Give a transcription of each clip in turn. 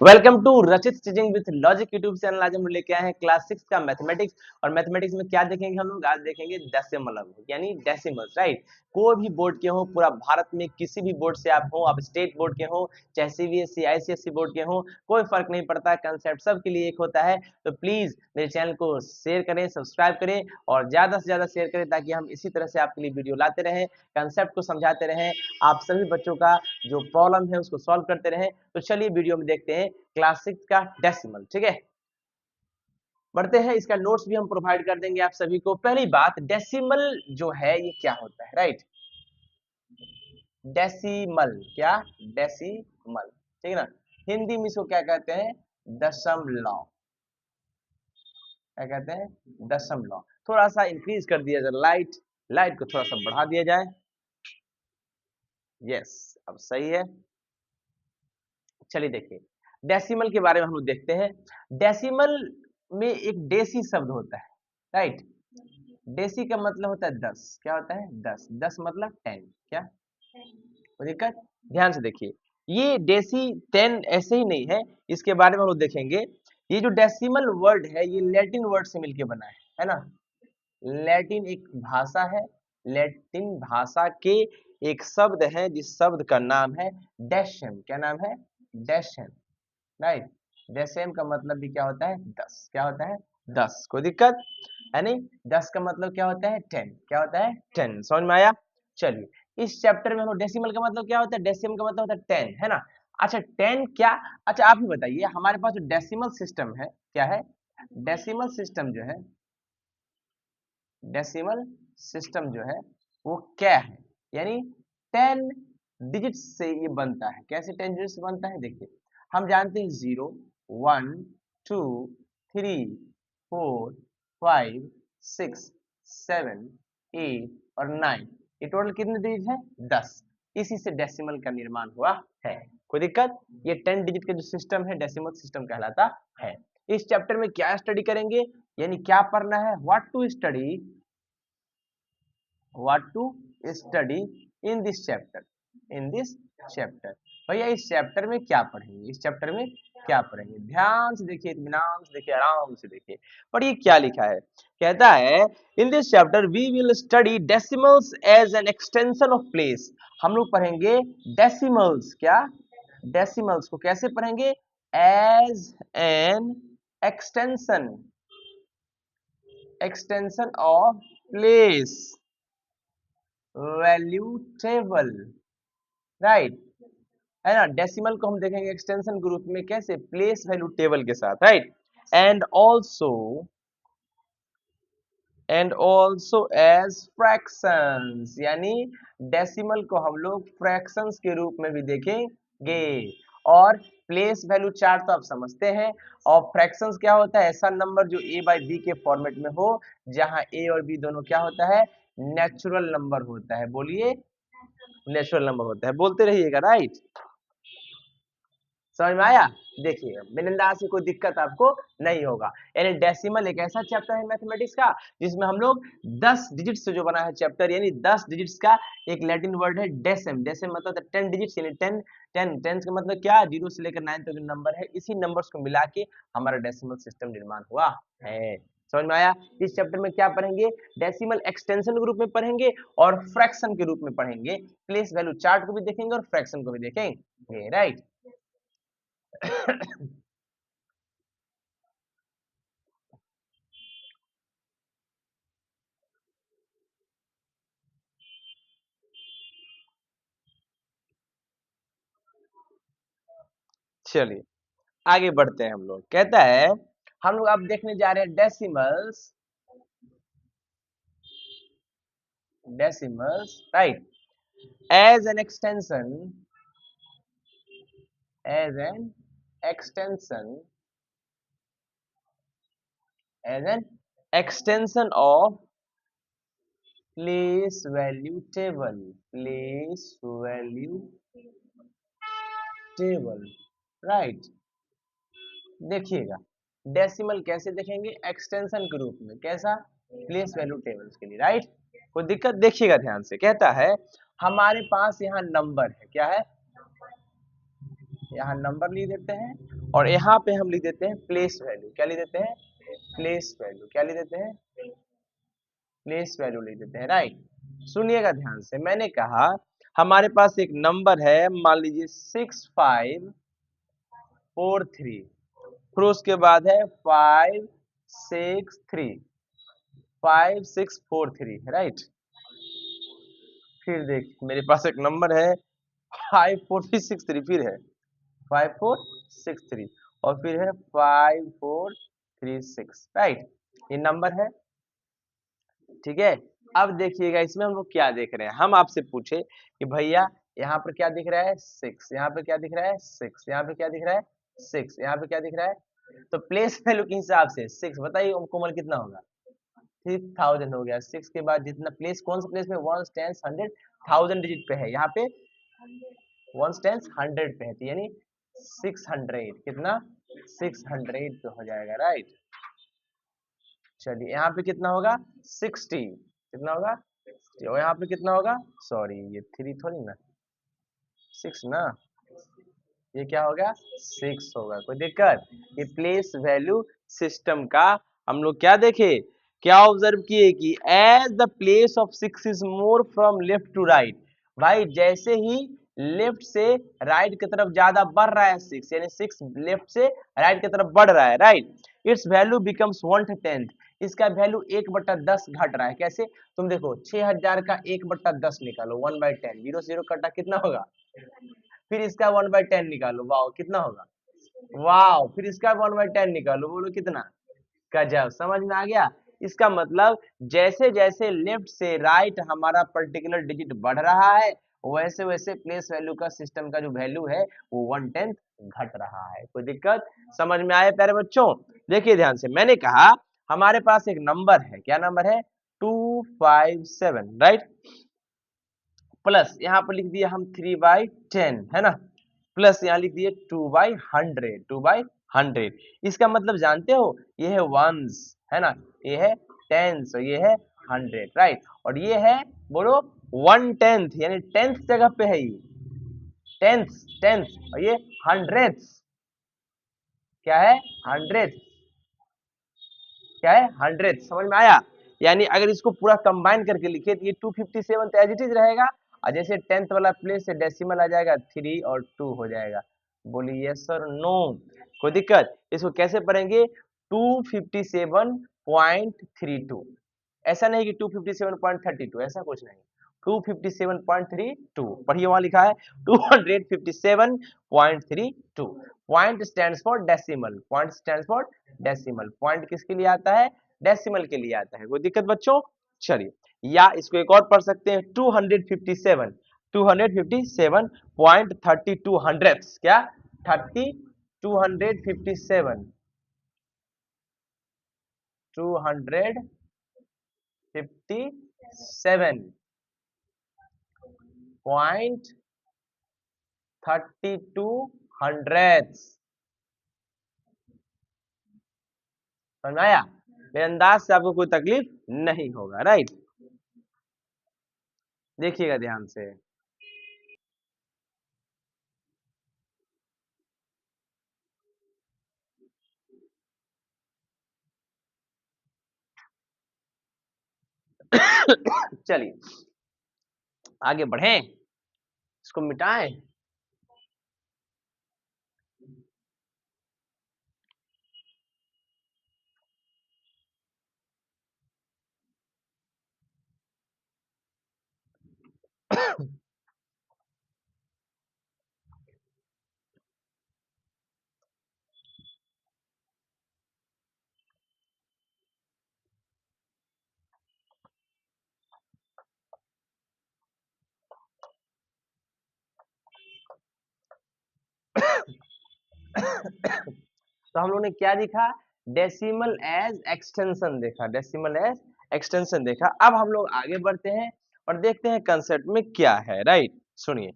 Welcome to रचित teaching with logic YouTube channel. आज हम लेके आए हैं क्लास 6 का मैथमेटिक्स। और मैथमेटिक्स में क्या देखेंगे हम लोग? आज देखेंगे डेसिमल यानी डेसिमल्स, राइट। कोई भी बोर्ड के हो, पूरा भारत में किसी भी बोर्ड से आप हो, आप स्टेट बोर्ड के हो चाहे सीबीएसई आईसीएसई बोर्ड के हो, कोई फर्क नहीं पड़ता, कंसेप्ट सबके लिए एक होता है। तो प्लीज मेरे चैनल को शेयर करें, सब्सक्राइब करें और ज्यादा से ज्यादा शेयर करें ताकि हम इसी तरह से आपके लिए वीडियो लाते रहें, कंसेप्ट को समझाते रहें, आप सभी बच्चों का जो प्रॉब्लम है उसको सॉल्व करते रहें। तो चलिए वीडियो में देखते हैं क्लास 6 का डेसिमल। ठीक है, बढ़ते हैं। इसका नोट्स भी हम प्रोवाइड कर देंगे आप सभी को। पहली बात, डेसिमल जो है ये क्या होता है, राइट। डेसिमल, क्या? डेसिमल, ठीक है ना। हिंदी में इसको क्या कहते हैं? दशमलव। क्या कहते हैं? दशमलव। थोड़ा सा इंक्रीज कर दिया जाए, लाइट लाइट को थोड़ा सा बढ़ा दिया जाए। यस, अब सही है। चलिए देखिए, डेसिमल के बारे में हम लोग देखते हैं। डेसिमल में एक डेसी शब्द होता है, राइट। डेसी का मतलब होता है 10। क्या होता है? 10। 10 मतलब 10। क्या कोई दिक्कत? ध्यान से देखिए, ये डेसी 10 ऐसे ही नहीं है, इसके बारे में हम लोग देखेंगे। ये जो डेसिमल वर्ड है ये लैटिन वर्ड से मिलके बना है ना। लैटिन एक भाषा है, लैटिन भाषा के एक शब्द है जिस शब्द का नाम है डेसिम। क्या नाम है? डेसिम, राइट। डेसिम का मतलब भी क्या होता है? 10। क्या होता है? 10। कोई दिक्कत है नहीं? 10 का मतलब क्या होता है? 10। क्या होता है? 10। समझ में आया? चलिए, इस चैप्टर में हम लोग डेसिमल का मतलब क्या होता है, डेसिमल का मतलब होता है 10, है ना। अच्छा 10 क्या? अच्छा आप ही बताइए, हमारे पास जो डेसिमल सिस्टम है क्या है? डेसिमल सिस्टम जो है, डेसिमल सिस्टम जो है वो क्या है? यानी 10 डिजिट से ये बनता है। कैसे 10 डिजिट से बनता है? देखिए, हम जानते हैं 0 1 2 3 4 5 6 7 8 और 9। ये टोटल कितने डिजिट है? 10। इसी से डेसिमल का निर्माण हुआ है। कोई दिक्कत? ये 10 डिजिट का जो सिस्टम है डेसिमल सिस्टम कहलाता है। इस चैप्टर में क्या स्टडी करेंगे, यानी क्या पढ़ना है? What to study, what to study in this chapter, in this chapter। भैया इस चैप्टर में क्या पढ़ेंगे? इस चैप्टर में क्या पढ़ेंगे? ध्यान से देखिए, इत्मीनान से देखिए, आराम से देखिए। पढ़िए क्या लिखा है। कहता है in this chapter we will study decimals as an extension of place. हम लोग पढ़ेंगे डेसिमल्स। क्या? डेसिमल्स को कैसे पढ़ेंगे? As an extension, extension of place value table, right, है ना। डेसिमल को हम देखेंगे एक्सटेंशन ग्रुप में कैसे? प्लेस वैल्यू टेबल के साथ, right. And also, and also as fractions, यानी डेसिमल को हम लोग फ्रैक्शंस के रूप में भी देखेंगे। और प्लेस वैल्यू चार्ट तो आप समझते हैं। और फ्रैक्शंस क्या होता है? ऐसा नंबर जो a बाई बी के फॉर्मेट में हो, जहां a और b दोनों क्या होता है? नेचुरल नंबर होता है। बोलिए, नेचुरल नंबर होता है। बोलते रहिएगा, राइट। समझ में आया? देखिए बिंदास से, कोई दिक्कत आपको नहीं होगा। यानी डेसिमल एक ऐसा चैप्टर है मैथमेटिक्स का जिसमें हम लोग 10 डिजिट से जो बना है चैप्टर, यानी 10 डिजिट्स का एक लैटिन वर्ड है डेसिम। डेसिम मतलब 10 डिजिट्स, यानी 10 10 10 का मतलब क्या? 0 से लेकर 9 तक जो नंबर है, इसी नंबर्स को मिला के हमारा डेसिमल सिस्टम निर्माण हुआ है। समझ में आया? इस चैप्टर में क्या पढ़ेंगे? डेसिमल एक्सटेंशन के रूप में पढ़ेंगे और फ्रैक्शन के रूप में पढ़ेंगे। प्लेस वैल्यू चार्ट को भी देखेंगे और फ्रैक्शन को भी देखेंगे, राइट। चलिए आगे बढ़ते हैं हम लोग। कहता है हम लोग अब देखने जा रहे हैं decimals, decimals, right, as an extension, as an extension, as an extension of place value table, place value table, right. देखिएगा डेसिमल कैसे देखेंगे? एक्सटेंशन के रूप में। कैसा? प्लेस वैल्यू टेबल्स के लिए, राइट। कोई दिक्कत? देखिएगा ध्यान से। कहता है हमारे पास यहाँ नंबर है। क्या है? यहाँ नंबर लिख देते हैं और यहाँ पे हम लिख देते हैं प्लेस वैल्यू। क्या लिख देते हैं? Place value. क्या लिख देते हैं? प्लेस वैल्यू लिख देते हैं, राइट। सुनिएगा ध्यान से, मैंने कहा हमारे पास एक नंबर है, मान लीजिए 6543, फिर उसके बाद है 5635 643, राइट। फिर देख मेरे पास एक नंबर है 5463, फिर है 5463 और फिर है 5436, राइट। ये नंबर है, ठीक है। अब देखिएगा इसमें हम लोग क्या देख रहे हैं। हम आपसे पूछे कि भैया यहाँ पर क्या दिख रहा है? 6, यहाँ पे क्या दिख रहा है? 6, यहाँ पे क्या दिख रहा है? 6, यहाँ पे क्या दिख रहा है? तो प्लेस वैल्यू के हिसाब से 6 बताइए कोमल कितना होगा? 3000 हो गया। 6 के बाद जितना प्लेस, कौन सा प्लेस में? 1 10 100 1000 डिजिट पे है, यहाँ पे 1 10 100 पे है, तो यानी 600, कितना? 600 पे हो जाएगा, राइट। चलिए यहाँ पे कितना होगा? 60, कितना होगा? 60, और यहाँ पे कितना होगा? सॉरी ये 3 थोड़ी ना, 6 ना, ये क्या होगा? 6 होगा। कोई दिक्कत? ये प्लेस वैल्यू सिस्टम का हम लोग क्या देखे, क्या ऑब्जर्व किए कि as the place of 6 is more from left to right, भाई जैसे ही लेफ्ट से राइट की तरफ ज्यादा बढ़ रहा है 6, यानी 6 लेफ्ट से राइट की तरफ बढ़ रहा है, राइट, इट्स वैल्यू बिकम्स 1/10, इसका वैल्यू 1/10 घट रहा है। कैसे? तुम देखो 6000 का 1/10 निकालो, 1/10, 0 से 0 कटा कितना होगा? फिर इसका 1/10 निकालो, वाओ कितना होगा? वाओ, फिर इसका 1/10 निकालो, बोलो कितना? गजब, समझ में आ गया? इसका मतलब जैसे जैसे लेफ्ट से राइट हमारा पर्टिकुलर डिजिट बढ़ रहा है, वैसे वैसे प्लेस वैल्यू का सिस्टम का जो वैल्यू है वो 1/10 घट रहा है। कोई दिक्कत? समझ में आए प्यारे बच्चों? देखिए ध्यान से, मैंने कहा हमारे पास एक नंबर है, क्या नंबर है? 257, राइट। प्लस यहाँ पर लिख दिया हम 3/10, है ना, प्लस यहाँ लिख दिए 2/100, 2/100। इसका मतलब जानते हो, ये है वंस, है ना, ये है टेंस और ये है 100, राइट। और ये है, बोलो, 1/10, यानी 10th जगह पे है ये, 10th, और ये 100th, क्या है? 100th, क्या है? 100th, समझ में आया? यानी अगर इसको पूरा कंबाइन करके लिखे तो ये 257 एज इट इज रहेगा, और जैसे 10th वाला प्लेस से डेसिमल आ जाएगा 3 और 2 हो जाएगा। बोलिए यस सर नो? कोई दिक्कत? इसको कैसे पढ़ेंगे? 257.32, ऐसा नहीं कि 257.32, ऐसा कुछ नहीं, 257.32 पढ़िए, वहां लिखा है 257.32। Point stands for decimal, point stands for decimal, point किसके लिए आता है? डेसिमल के लिए आता है। कोई दिक्कत बच्चों? चलिए, या इसको एक और पढ़ सकते हैं, 257.32 हंड्रेड्स, क्या? 257 257 32 हंड्रेड्स, समझ में आया? मेरे अंदाज से आपको कोई तकलीफ नहीं होगा, राइट। देखिएगा ध्यान से। चलिए आगे बढ़ें, इसको मिटाएं। तो हम लोग ने क्या देखा? डेसिमल एज एक्सटेंशन देखा, डेसिमल एज एक्सटेंशन देखा। अब हम लोग आगे बढ़ते हैं और देखते हैं कंसेप्ट में क्या है, राइट। सुनिए,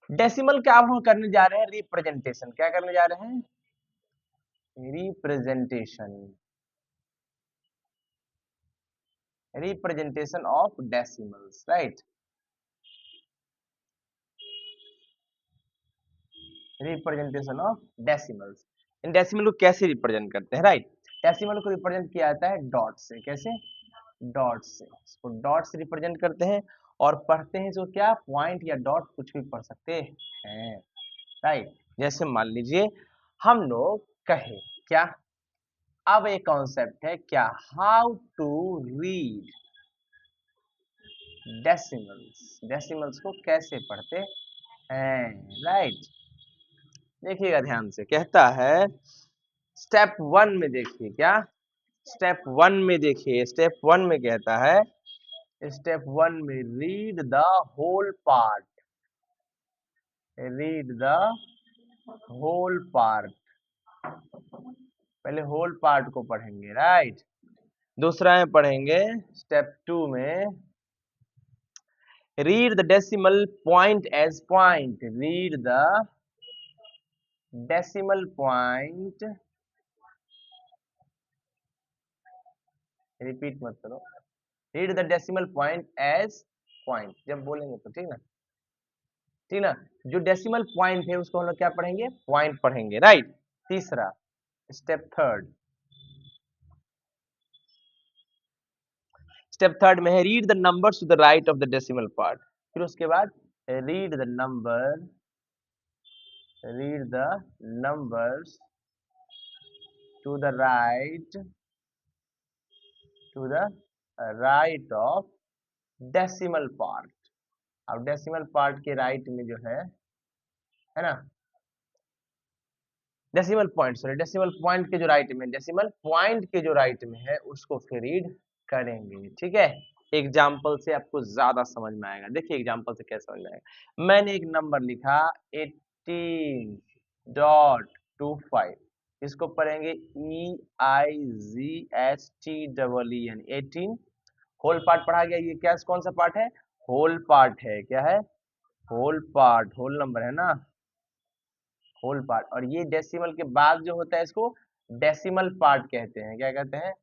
डेसिमल क्या हम करने जा रहे हैं? रिप्रेजेंटेशन। क्या करने जा रहे हैं? Representation, representation of decimals, right. Representation of decimals. In decimal को कैसे रिप्रेजेंट करते हैं, राइट? डेसिमल को रिप्रेजेंट किया जाता है डॉट से। कैसे? डॉट से। इसको डॉट से रिप्रेजेंट करते हैं और पढ़ते हैं जो क्या पॉइंट या डॉट कुछ भी पढ़ सकते हैं, राइट? जैसे मान लीजिए हम लोग कहे क्या, अब एक कॉन्सेप्ट है क्या, how to read decimals. Decimals को कैसे पढ़ते हैं, राइट? देखिएगा ध्यान से, कहता है स्टेप वन में देखिए क्या, स्टेप वन में देखिए, स्टेप वन में कहता है, स्टेप वन में read the whole part, read the whole part. पहले होल पार्ट को पढ़ेंगे, राइट? दूसरा में पढ़ेंगे स्टेप टू में, read the decimal point as point, read the decimal point, repeat मत करो, read the decimal point as point जब बोलेंगे तो, ठीक ना? ठीक ना? जो डेसिमल पॉइंट है उसको हम लोग क्या पढ़ेंगे, पॉइंट पढ़ेंगे, राइट? तीसरा स्टेप थर्ड, स्टेप थर्ड में है read the numbers to the right of the decimal part. फिर उसके बाद read the number, read the numbers to the right, to the right of decimal part. अब decimal part के right में जो है ना, decimal point, sorry decimal point के जो राइट में, डेसिमल पॉइंट के जो राइट में है उसको फिर रीड करेंगे, ठीक है? एग्जाम्पल से आपको ज्यादा समझ में आएगा। देखिए एग्जाम्पल से क्या समझ में आएगा, मैंने एक नंबर लिखा 18.25, इसको पढ़ेंगे EIGHT, 18। होल पार्ट पढ़ा गया, ये क्या कौन सा पार्ट है, होल पार्ट है। क्या है, होल पार्ट, होल नंबर है ना, होल पार्ट। और ये डेसिमल के बाद जो होता है इसको डेसिमल पार्ट कहते हैं। क्या कहते हैं,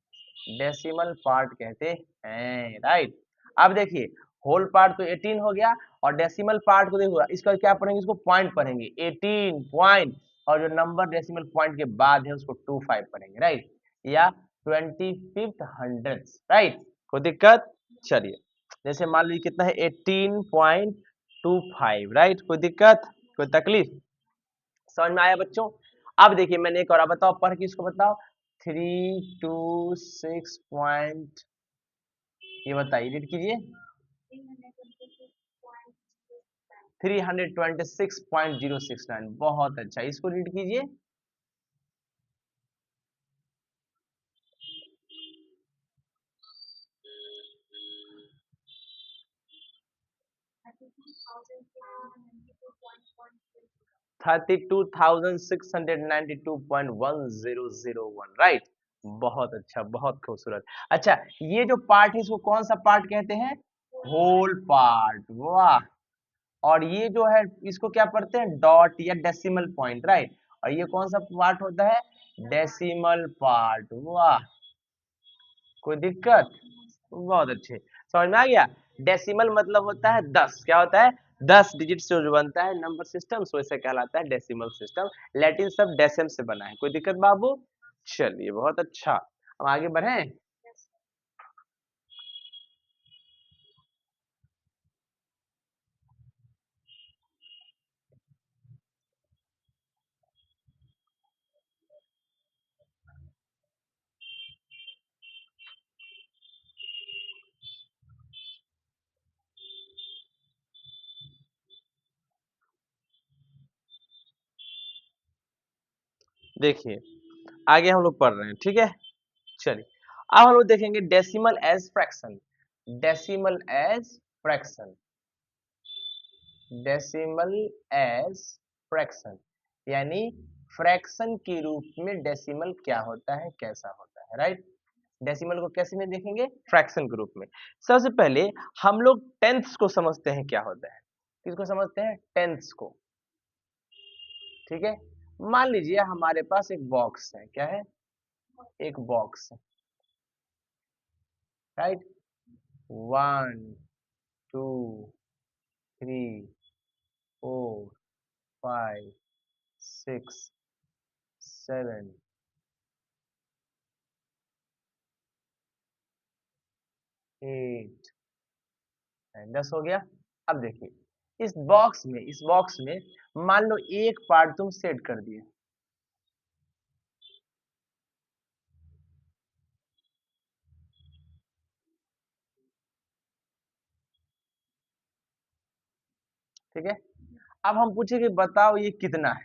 डेसिमल पार्ट कहते हैं, राइट? अब देखिए होल पार्ट तो 18 हो गया, और डेसिमल पार्ट को देखो, इसका क्या पढ़ेंगे, इसको पॉइंट पढ़ेंगे 18 पॉइंट, और जो नंबर डेसिमल पॉइंट के बाद है उसको 25 पढ़ेंगे, राइट? या 25th हंड्रेड्स, राइट? कोई दिक्कत? चलिए जैसे मान लीजिए कितना है 18.25, राइट? कोई दिक्कत, कोई तकलीफ? समझ में आया बच्चों? अब देखिए मैंने एक और, बताओ पढ़ के इसको बताओ, 326 पॉइंट, ये बताइए, रीड कीजिए। 326.069, बहुत अच्छा, इसको रीड कीजिए। 32,692.1001, राइट? बहुत अच्छा, बहुत खूबसूरत। अच्छा ये जो पार्ट है इसको कौन सा पार्ट कहते हैं, होल पार्ट, वाह। और ये जो है इसको क्या पढ़ते हैं, डॉट या डेसिमल पॉइंट, राइट? और ये कौन सा पार्ट होता है, डेसिमल पार्ट, वाह। कोई दिक्कत? बहुत अच्छे, समझ में आ गया? डेसिमल मतलब होता है 10, क्या होता है, 10 डिजिट से जो बनता है नंबर सिस्टम, सो इसे कहलाता है डेसिमल सिस्टम। लैटिन सब डेसिम से बना है। कोई दिक्कत बाबू? चलिए बहुत अच्छा, हम आगे बढ़े। देखिए आगे हम लोग पढ़ रहे हैं, ठीक है? चलिए अब हम लोग देखेंगे decimal as fraction, decimal as fraction, decimal as fraction, यानी फ्रैक्शन के रूप में डेसिमल क्या होता है, कैसा होता है, राइट? डेसिमल को कैसे में देखेंगे, फ्रैक्शन के रूप में। सबसे पहले हम लोग टेंथ्स को समझते हैं क्या होता है, किसको समझते हैं, टेंथ्स को, ठीक है? मान लीजिए हमारे पास एक बॉक्स है, क्या है, एक बॉक्स है, राइट? 1 2 3 4 5 6 7 8 10 हो गया। अब देखिए इस बॉक्स में मान लो एक पार्ट तुम सेट कर दिए, ठीक है। अब हम पूछेंगे बताओ ये कितना है,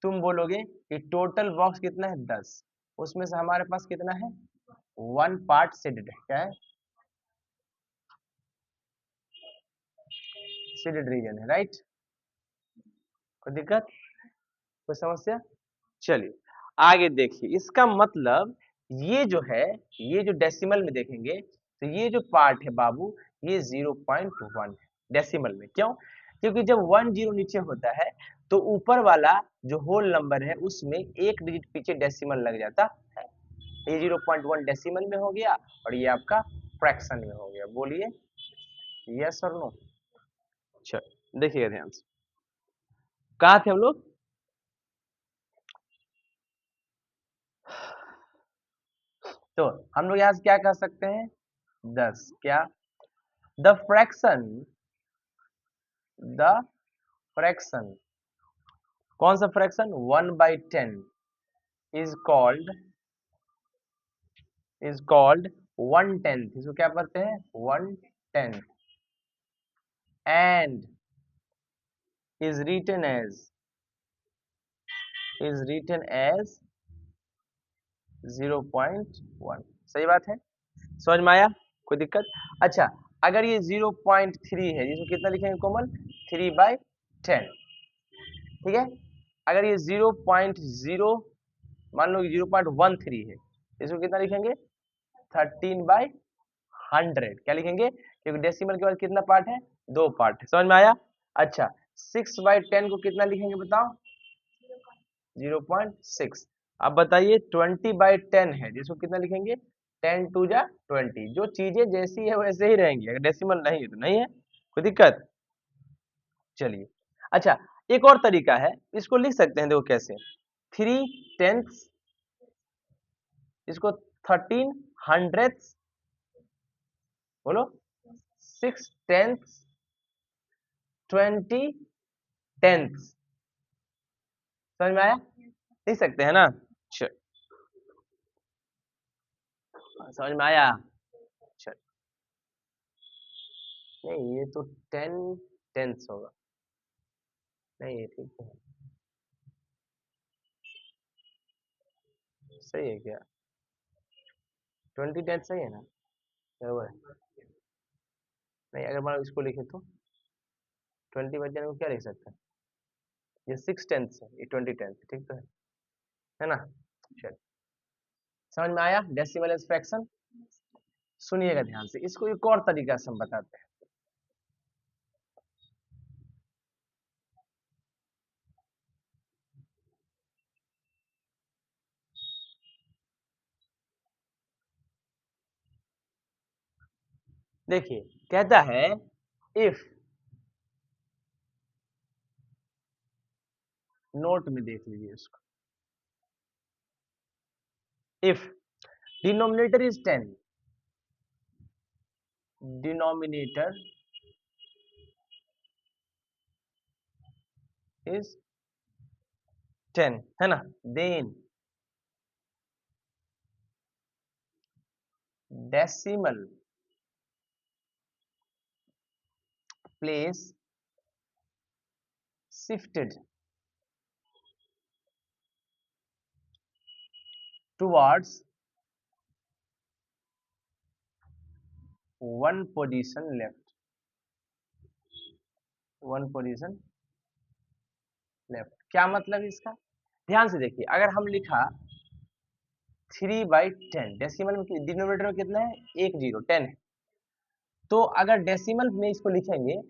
तुम बोलोगे कि टोटल बॉक्स कितना है 10, उसमें से हमारे पास कितना है, वन पार्ट सीडेड है, क्या है, सीडेड रीजन है, राइट। कोई दिक्कत, कोई समस्या? चलिए आगे देखिए, इसका मतलब ये जो है, ये जो डेसिमल में देखेंगे तो ये जो पार्ट है बाबू, ये 0.1 है डेसिमल में। क्यों? क्योंकि जब 1 0 नीचे होता है तो ऊपर वाला जो होल नंबर है उसमें एक डिजिट पीछे डेसिमल लग जाता है। ये 0.1 डेसिमल में हो गया और ये आपका फ्रैक्शन में हो गया। बोलिए यस और नो। चलो देखिएगा ध्यान से, कहाँ थे हम लोग? तो हम लोग यहाँ से क्या कह सकते हैं, 10 क्या, द फ्रैक्शन, द फ्रैक्शन, कौन सा fraction, 1/10 is called, is called 1/10, इसको क्या कहते हैं 1/10, and is written as, is written as 0.1। सही बात है, समझ में आया, कोई दिक्कत? अच्छा अगर ये 0.3 है, जिसको कितना लिखेंगे कोमल, 3/10, ठीक है। अगर ये 0.0 मान लो 0.13 है, इसको कितना लिखेंगे, 13/100, क्या लिखेंगे, क्योंकि डेसिमल के बाद कितना पार्ट है, दो पार्ट है। समझ में आया? अच्छा 6/10 को कितना लिखेंगे बताओ, 0.6। अब बताइए 20/10 है, जिसको कितना लिखेंगे, 10 2 जा 20। जो चीजें जैसी है वैसे ही रहेंगी, अगर डेसिमल नहीं है तो नहीं है, कोई दिक्कत? चलिए अच्छा एक और तरीका है, इसको लिख सकते हैं, देखो कैसे, 3/10, इसको 13/100, बोलो 6/10, 20/10। समझ में आया, लिख सकते हैं ना? चल समझ में आया, चल नहीं ये तो 10/10 होगा, नहीं ये ठीक है, सही है क्या, 20/10 सही है ना, बराबर है। नहीं अगर मान लो इसको लिखे तो 20/10 को क्या लिख सकते हैं, ये 6/10 है, ये 20/10, ठीक तो है ना? चल समझ में आया डेसिमल एज फ्रैक्शन। सुनिएगा ध्यान से, इसको एक और तरीका से हम बताते हैं। देखिए कहता है इफ, नोट में देख लीजिए इसको, if denominator is 10, denominator is 10 है ना, then decimal place shifted towards one position left, one position left. क्या मतलब इसका, ध्यान से देखिए, अगर हम लिखा 3/10, डेसिमल में डिनोमिनेटर में कितना है, एक जीरो 10 है, तो अगर डेसिमल में इसको लिखेंगे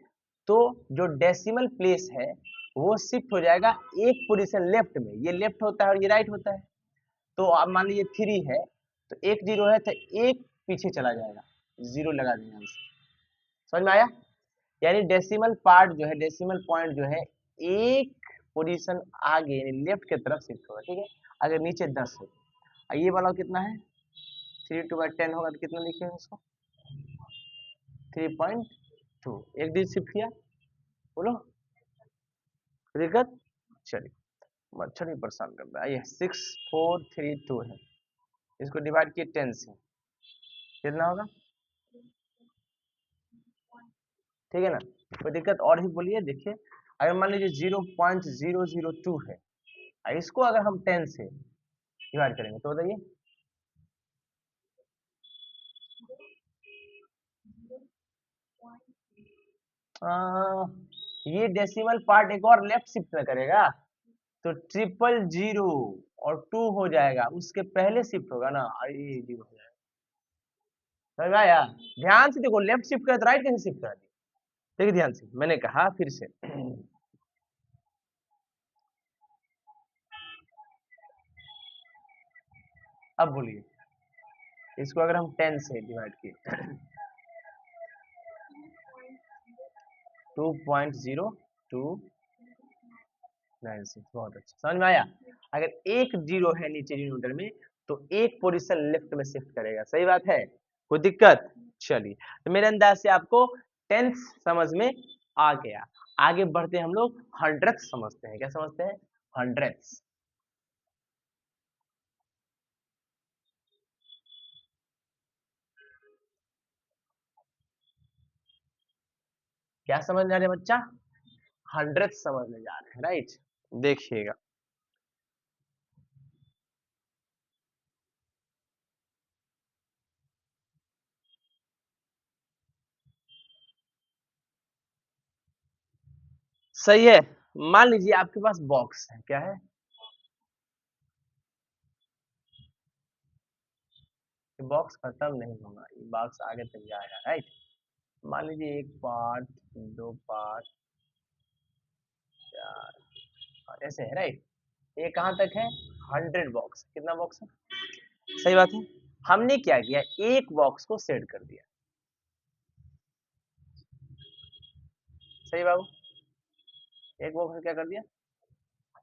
तो जो डेसिमल प्लेस है वो शिफ्ट हो जाएगा एक पोजीशन लेफ्ट में, ये लेफ्ट होता है और ये राइट होता है। तो अब मान लीजिए 3 है तो एक जीरो है तो एक पीछे चला जाएगा, जीरो लगा देंगे आंसर। समझ में आया? यानी डेसिमल पार्ट जो है, डेसिमल पॉइंट जो है एक पोजीशन आगे यानी लेफ्ट की तरफ शिफ्ट होगा, ठीक है। अगर नीचे 10 है, ये वाला कितना है 3/10 होगा तो कितना लिखेंगे इसको 3.2, एक डिजिट शिफ्ट किया, बोलो दिक्कत। चलिए मच्छर भी परेशान कर रहा है, ये 6432 है, इसको डिवाइड किए 10 से कितना होगा, ठीक है ना। कोई दिक्कत और ही बोलिए। देखिए अगर मान लीजिए 0.002 है, इसको अगर हम 10 से डिवाइड करेंगे तो बताइए ये डेसिमल पार्ट एक और लेफ्ट शिफ्ट में करेगा तो 000 और 2 हो जाएगा, उसके पहले शिफ्ट होगा ना, ये 0 हो जाएगा। समझ में आया? ध्यान से देखो, लेफ्ट शिफ्ट करे तो राइट कैसे शिफ्ट कर दी, देखिए ध्यान से, मैंने कहा फिर से अब बोलिए, इसको अगर हम 10 से डिवाइड किए 2.0296, बहुत अच्छा, समझ में आया। अगर एक जीरो है नीचे डिनोमिनेटर में तो एक पोजीशन लेफ्ट में शिफ्ट करेगा, सही बात है, कोई दिक्कत। चलिए तो मेरे अंदाज से आपको टेंथ समझ में आ गया। आगे बढ़ते हम लोग हंड्रेड समझते हैं, क्या समझते हैं, हंड्रेड्स। क्या समझने जा रहे हैं बच्चा, हंड्रेड समझने जा रहे हैं, राइट। देखिएगा सही है। मान लीजिए आपके पास बॉक्स है, क्या है, बॉक्स खत्म नहीं होगा, ये बॉक्स आगे तक जाएगा, राइट। मान लीजिए एक पार्ट, दो पार्ट, चार, ऐसे है, राइट। ये कहाँ तक है, 100 बॉक्स, कितना बॉक्स है, सही बात है। हमने क्या किया, एक बॉक्स को सेट कर दिया, सही बाबू, एक बॉक्स में क्या कर दिया।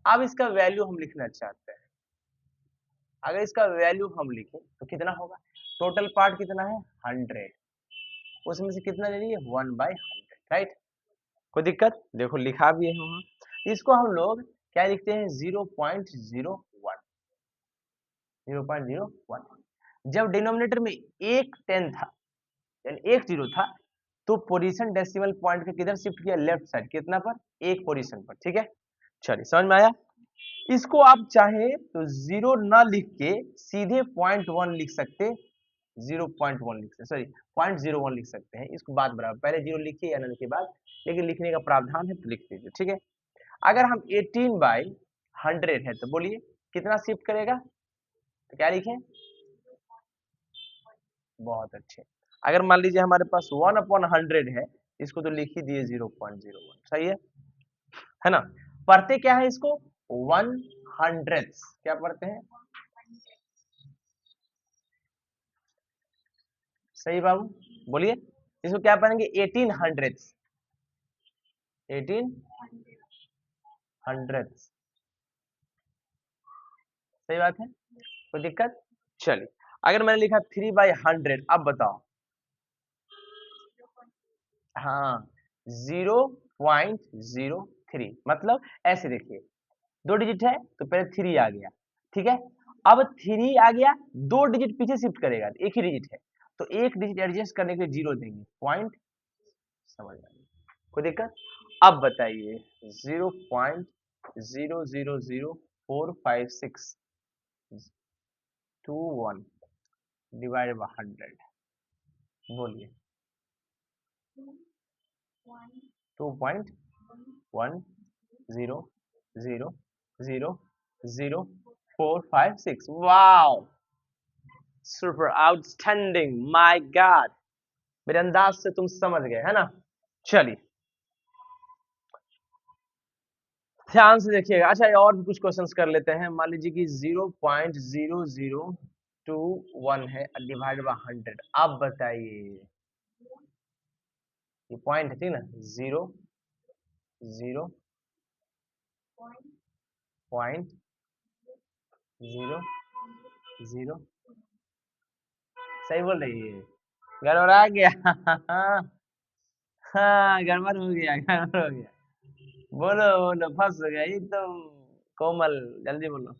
अब इसका वैल्यू हम लिखना चाहते हैं, अगर इसका वैल्यू हम लिखें तो कितना होगा, टोटल पार्ट कितना है 100, उसमें से कितना ले लिए 1/100, राइट। कोई दिक्कत, देखो लिखा भी है वहां, इसको हम लोग क्या लिखते हैं 0.01, 0.01। जब डिनोमिनेटर में एक 10 था यानी एक जीरो था तो पोजीशन डेसिमल पॉइंट का किधर शिफ्ट किया, लेफ्ट साइड, कितना पर, एक पोजीशन पर, ठीक है। चलिए समझ में आया। इसको आप चाहे तो जीरो ना लिख के सीधे 0.1 लिख सकते, 0.1 लिख सकते, सॉरी 0.01 लिख सकते हैं, इसको बात बराबर, पहले जीरो लिखिए या ना लिखिए बात, लेकिन लिखने का प्रावधान है तो लिख दीजिए, ठीक है। अगर हम 18/100 है तो बोलिए कितना शिफ्ट करेगा, तो क्या लिखें, बहुत अच्छे। अगर मान लीजिए हमारे पास 1/100 है, इसको तो लिख ही दिए 0.01, सही है ना। पढ़ते क्या है इसको, 100, क्या पढ़ते हैं, सही बाबू, बोलिए इसको क्या पढ़ेंगे 1800, 1800, सही बात है, कोई दिक्कत। चलिए अगर मैंने लिखा 3/100, अब बताओ, हाँ 0.03, मतलब ऐसे देखिए, दो डिजिट है तो पहले 3 आ गया, ठीक है। अब 3 आ गया, दो डिजिट पीछे शिफ्ट करेगा, एक ही डिजिट है तो एक डिजिट एडजस्ट करने के लिए जीरो देंगे, पॉइंट, समझ में, कोई दिक्कत। अब बताइए 0.00045621 डिवाइड बाय 100, बोलिए 2.10000456, wow, super outstanding, my God, मेरे अंदाज से तुम समझ गए है ना। चलिए ध्यान से देखिएगा। अच्छा और भी कुछ क्वेश्चंस कर लेते हैं। मान लीजिए कि 0.0021 है डिवाइड बाय 100, अब बताइए, ये पॉइंट है ठीक ना, 0 0 पॉइंट जीरो जीरो, सही बोल रही है। गड़बड़ा गया हाँ गड़बड़ हो गया, गड़बड़ हो गया। बोलो बोलो, फंस गया एकदम। कोमल जल्दी बोलो।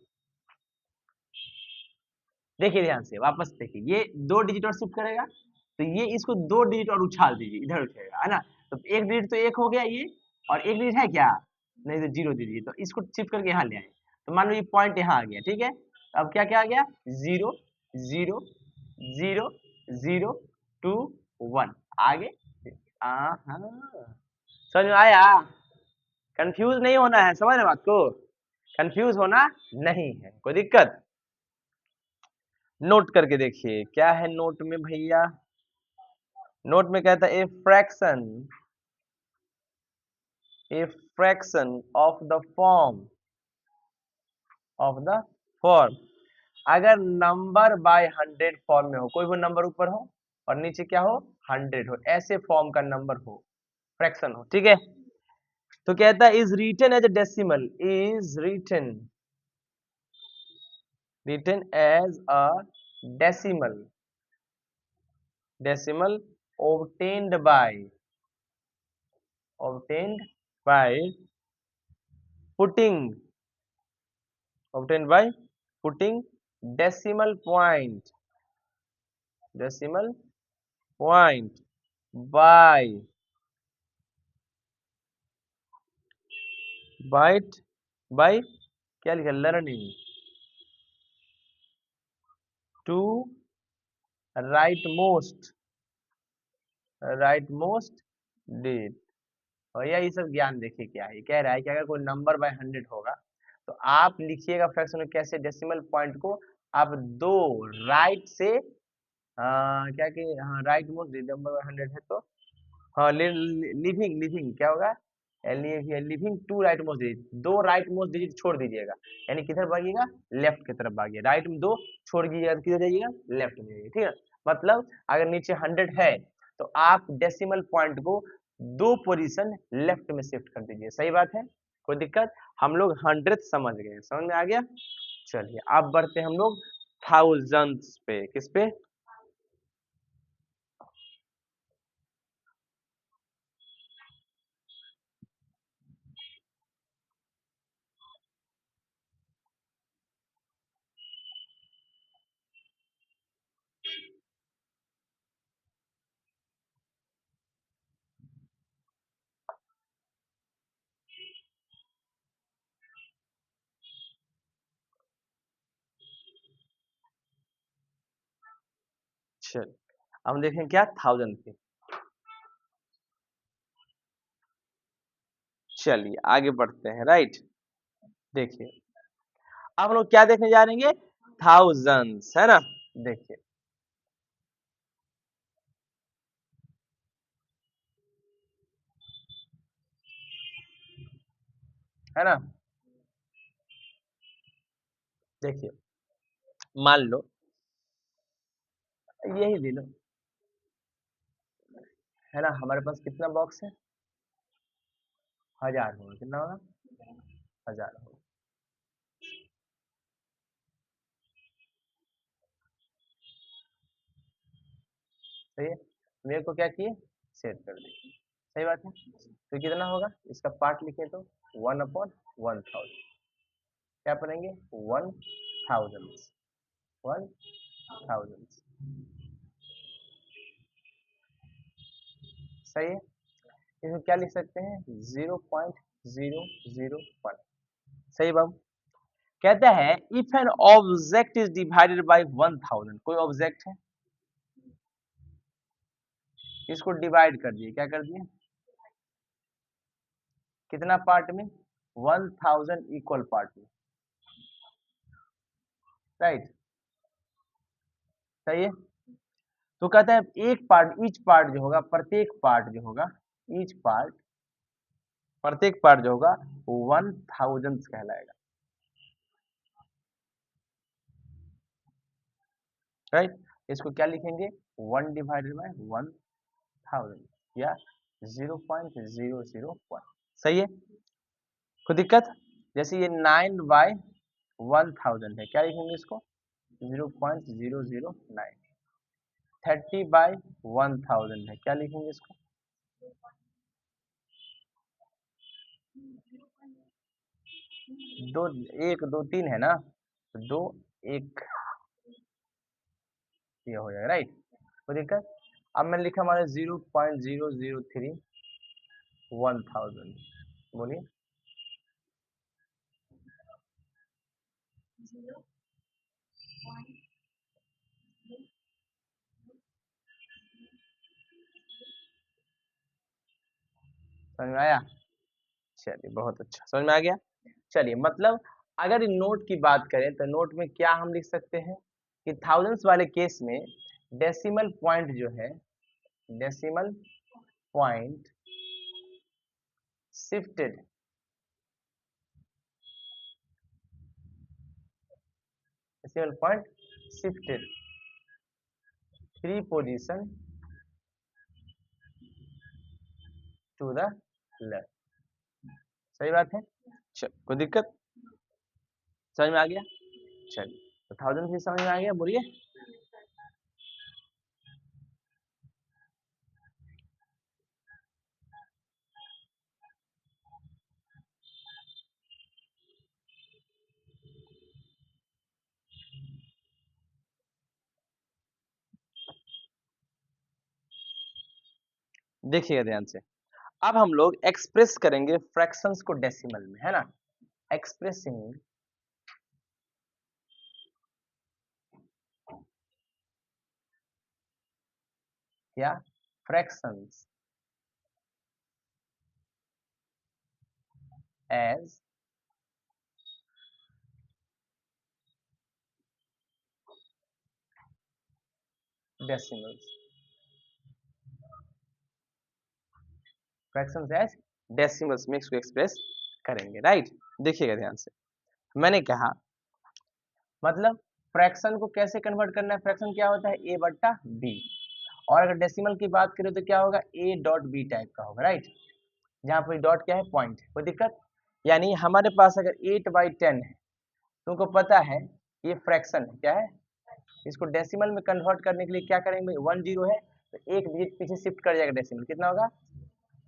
देखिए ध्यान से, वापस देखिए, ये 2 डिजिट और शिफ्ट करेगा, तो ये इसको 2 डिजिट और उछाल दीजिए, इधर उठेगा, है ना। तो 1 डिजिट तो 1 हो गया ये, और 1 डिजिट है क्या, नहीं तो 0 दे दीजिए, तो इसको शिफ्ट करके यहाँ ले आए। तो मान लो ये पॉइंट यहाँ आ गया, ठीक है। तो अब क्या क्या आ गया, 0 0 0 0 2 1 आगे। हाँ, समझ में आया। कंफ्यूज नहीं होना है, समझ रहे बात को, कंफ्यूज होना नहीं है, कोई दिक्कत। नोट करके देखिए क्या है नोट में भैया। नोट में कहता है a fraction of the form अगर नंबर बाय 100 फॉर्म में हो, कोई भी नंबर ऊपर हो और नीचे क्या हो, 100 हो, ऐसे फॉर्म का नंबर हो, फ्रैक्शन हो, ठीक है। तो कहता है is written as a decimal, is written as a decimal, decimal obtained by putting obtained by putting decimal point decimal point by byte by क्या लिखा, learning to rightmost digit। भैया ये सब ज्ञान देखिए क्या है, कह रहा है कि अगर कोई नंबर बाय 100 होगा, तो आप लिखिएगा फ्रैक्शन में कैसे, डेसिमल पॉइंट को आप 2 राइट से क्या कि हाँ राइट मोस्ट नंबर बाय 100 है, तो हाँ लिविंग लिविंग क्या होगा, living 2 right most digit, 2 right most digit छोड़ दीजिएगा, यानी किधर भागिएगा, लेफ्ट की तरफ भागिए, राइट में 2 छोड़ दीजिएगा तो किधर जाइएगा, लेफ्ट में जाइए, ठीक है। मतलब अगर नीचे 100 है तो आप डेसिमल पॉइंट को 2 पोजीशन लेफ्ट में शिफ्ट कर दीजिए, सही बात है, कोई दिक्कत। हम लोग 100 समझ गए, समझ में आ गया। चलिए अब बढ़ते हैं हम लोग थाउजेंड्स पे, किस पे, चल हम देखें क्या, थाउजेंड पे। चलिए आगे बढ़ते हैं, राइट। देखिए अब हम लोग क्या देखने जा रहे हैं, थाउजेंड्स, है ना। देखिए है ना, देखिए मान लो यही ले लो, है ना, हमारे पास कितना बॉक्स है, 1000 होगा, कितना होगा, 1000 होगा, सही है। मेरे को क्या किए, सेट कर दिए, सही बात है। तो कितना होगा, इसका पार्ट लिखे तो 1/1000, क्या पढ़ेंगे, 1000, 1000, सही है। इसमें क्या लिख सकते हैं, 0.001, सही बाबू। कहता है if an object is divided by 1000, कोई ऑब्जेक्ट है, इसको डिवाइड कर दिए, क्या कर दिए, कितना पार्ट में, 1000 इक्वल पार्ट में, राइट, सही है। तो कहता है एक पार्ट, ईच पार्ट जो होगा, प्रत्येक पार्ट जो होगा, ईच पार्ट, प्रत्येक पार्ट जो होगा 1000 कहलाएगा, राइट। इसको क्या लिखेंगे, 1 डिवाइडेड बाय 1000 या 0.001, सही है, कोई दिक्कत। जैसे ये 9/1000 है, क्या लिखेंगे इसको 0.009। 30/1000 है, क्या लिखेंगे इसको 2 1 2 3 है ना, तो 2 1 ये हो जाएगा, राइट। कोई दिक्कत। अब मैंने लिखा हमारे 0.003 बोलिए। समझ में आया? चलिए बहुत अच्छा, समझ में आ गया। चलिए मतलब अगर इन नोट की बात करें तो नोट में क्या हम लिख सकते हैं कि थाउजेंड्स वाले केस में डेसिमल पॉइंट जो है, decimal point shifted, decimal point shifted 3 position to the left. सही बात है। चल कोई दिक्कत, समझ में आ गया। चलिए तो थाउजेंड भी समझ में आ गया, बोलिए। देखिएगा ध्यान से, अब हम लोग एक्सप्रेस करेंगे फ्रैक्शंस को डेसिमल में, है ना। एक्सप्रेसिंग क्या fractions as decimals, fractions as decimals में इसको एक्सप्रेस करेंगे, राइट। देखिएगा ध्यान से, मैंने कहा मतलब फ्रैक्शन को कैसे कन्वर्ट करना है, फ्रैक्शन क्या होता है a बट्टा b, और अगर डेसिमल की बात करें तो क्या होगा a डॉट b टाइप का होगा, राइट। जहाँ पर डॉट क्या है पॉइंट, कोई दिक्कत। यानी हमारे पास अगर 8/10 है, तुमको पता है ये फ्रैक्शन है, क्या है, इसको डेसिमल में कन्वर्ट करने के लिए क्या करेंगे, 1 0 है तो एक डिजिट पीछे शिफ्ट कर जाएगा, डेसिमल कितना होगा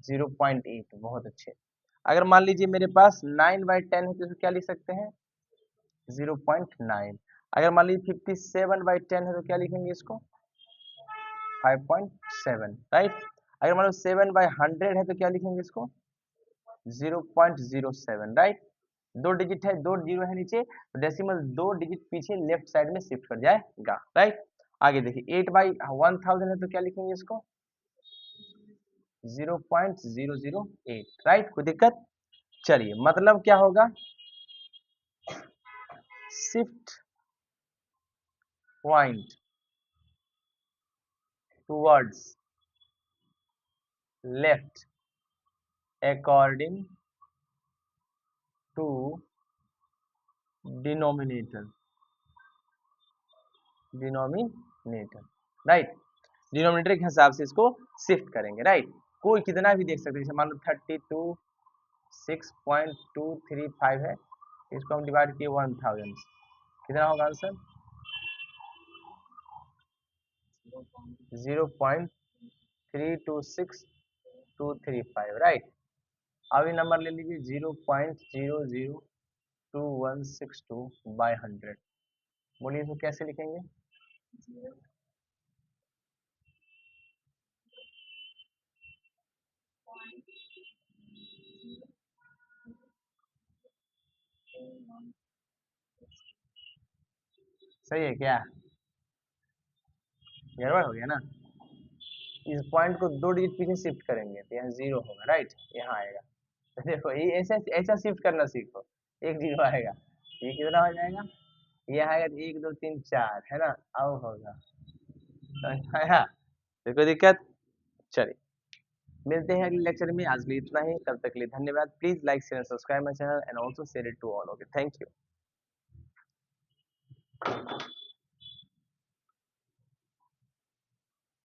0.8। बहुत अच्छे। अगर मान लीजिए मेरे पास 9/10 है तो क्या लिख सकते हैं 0.9। अगर मान लीजिए 57/10 है तो क्या लिखेंगे इसको 5.7, राइट। अगर मान लो 7/100 है तो क्या लिखेंगे इसको 0.07, राइट। दो डिजिट है, दो जीरो है नीचे, तो डेसिमल दो डिजिट पीछे लेफ्ट साइड में शिफ्ट कर जाएगा, राइट। आगे देखिए 8/1000 है तो क्या लिखेंगे इसको 0.008, राइट। कोई दिक्कत। चलिए मतलब क्या होगा shift point towards left according to denominator, denominator, right. Denominator के हिसाब से इसको शिफ्ट करेंगे, राइट। कोई कितना भी देख सकते हैं, जैसे मान लो 32.6.235 है, इसको हम डिवाइड किए 1000, कितना होगा आंसर 0.326235, राइट। अब ये नंबर ले लीजिए 0.002162/100, बोलिए इसको कैसे लिखेंगे। सही है क्या, गड़बड़ हो गया ना। इस पॉइंट को दो डिजिट पीछे शिफ्ट करेंगे तो यहाँ 0 होगा, राइट, यहाँ आएगा। तो देखो ये ऐसा ऐसा शिफ्ट करना सीखो, एक 0 आएगा, ये कितना हो जाएगा, ये आएगा 1 2 3 4, है ना, अब होगा, समझ में आया। तो कोई दिक्कत। चलिए मिलते हैं अगले लेक्चर में, आज के लिए इतना ही, तब तक के लिए धन्यवाद। Please like share subscribe my channel and also share it to all. Okay, thank you.